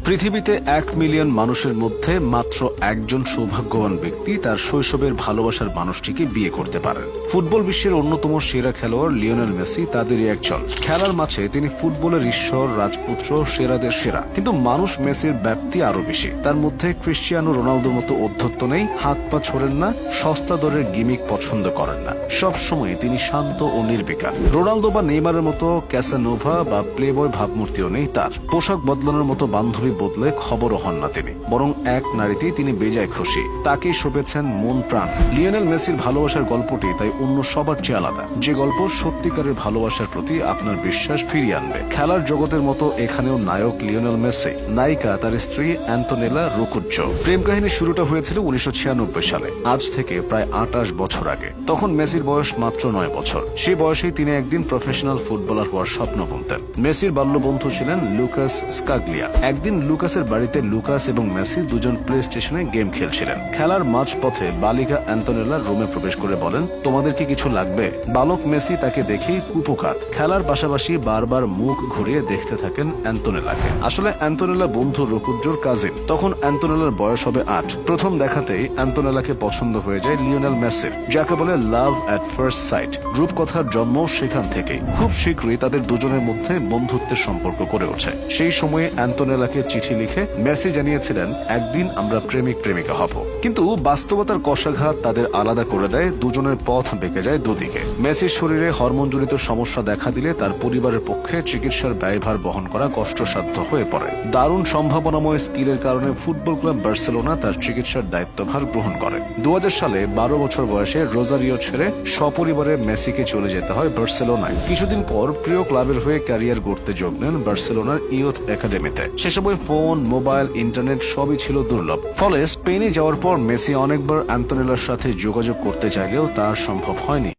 পৃথিবীতে 1 মিলিয়ন মানুষের মধ্যে মাত্র একজন সৌভাগ্যবান ব্যক্তি তার শৈশবের ভালোবাসার মানুষটিকে বিয়ে করতে পারেন। ফুটবল বিশ্বের অন্যতম সেরা খেলোয়াড় লিওনেল মেসি তাদেরই একজন। খেলার মাঠে তিনি ফুটবলের ঈশ্বর, রাজপুত্র, সেরাদের সেরা। কিন্তু মানুষ মেসির ব্যাপ্তি আরো বেশি। তার মধ্যে ক্রিশ্চিয়ানো রোনালদোর মতো অধ্যত্ত নেই, হাত পা ছোড়েন না, সস্তা দরের গিমিক পছন্দ করেন না। সব সময় তিনি শান্ত ও নির্বিকার। রোনালদো বা নেইমারের মতো ক্যাসানোভা বা প্লেবয় ভাবমূর্তিও নেই তার। পোশাক বদলানোর মতো বান্ধবী বদলে খবরও হন না তিনি, বরং এক নারীতেই তিনি বেজায় খুশি। তাকেই শোভেছেন মন প্রাণ। লিওনেল মেসির ভালোবাসার গল্পটি তাই অন্য সবার চেয়ে আলাদা, যে গল্প সত্যিকারের ভালোবাসার প্রতি আপনার বিশ্বাস ফিরিয়ে আনবে। খেলার জগতের মতো এখানেও নায়ক লিওনেল মেসি, নায়িকা তার স্ত্রী অ্যান্তোনেলা রুকুজ্জো। প্রেম কাহিনীর শুরুটা হয়েছিল 1996 সালে, আজ থেকে প্রায় 28 বছর আগে। তখন মেসির বয়স মাত্র 9 বছর। সেই বয়সেই তিনি একদিন প্রফেশনাল ফুটবলার হওয়ার স্বপ্ন বুনতেন। মেসির বাল্যবন্ধু ছিলেন লুকাস স্কাগলিয়া। একদিন লুকাসের বাড়িতে লুকাস এবং মেসি দুজন প্লে স্টেশনে গেম খেলছিলেন। খেলার মাঝপথে বালিকা অ্যান্তোনেলা রুমে প্রবেশ করে বলেন, তোমাদের কি কিছু লাগবে? বালক মেসি তাকে দেখেই কুপোকাত। খেলার পাশাপাশি বারবার মুখ ঘুরিয়ে দেখতে থাকেন অ্যান্তোনেলাকে। আসলে অ্যান্তোনেলা বন্ধু রুকুজ্জোর কাজিন। তখন অ্যান্তোনেলার বয়স হবে 8। প্রথম দেখাতেই অ্যান্তোনেলাকে পছন্দ হয়ে যায় লিওনেল মেসির, যাকে বলে লাভ অ্যাট ফার্স্ট সাইট। রূপকথার জন্ম সেখান থেকেই। খুব শীঘ্রই তাদের দুজনের মধ্যে বন্ধুত্বের সম্পর্ক গড়ে ওঠে। সেই সময়ে অ্যান্তোনেলাকে চিঠি লিখে মেসি জানিয়েছিলেন, একদিন আমরা প্রেমিক প্রেমিকা হব। কিন্তু বাস্তবতার কষাঘাত তাদের আলাদা করে দেয়। দুজনের পথ বেঁকে যায় দুদিকে। মেসির শরীরে হরমোনজনিত সমস্যা দেখা দিলে তার পরিবারের পক্ষে চিকিৎসার ব্যয়ভার বহন করা কষ্টসাধ্য হয়ে পড়ে। দারুণ সম্ভাবনাময় স্কিলের কারণে ফুটবল ক্লাব বার্সেলোনা তার চিকিৎসার দায়িত্বভার গ্রহণ করে। 2000 সালে 12 বছর বয়সে রোজারিও ছেড়ে সপরিবারে মেসিকে চলে যেতে হয় বার্সেলোনায়। কিছুদিন পর প্রিয় ক্লাবের হয়ে ক্যারিয়ার গড়তে যোগ দেন বার্সেলোনার ইয়ুথ একাডেমিতে। সে সময় ফোন, মোবাইল, ইন্টারনেট সবই ছিল দুর্লভ। ফলে স্পেনে যাওয়ার পর মেসি অনেকবার অ্যান্তোনেলার সাথে যোগাযোগ করতে চাইলেও তা সম্ভব হয়নি।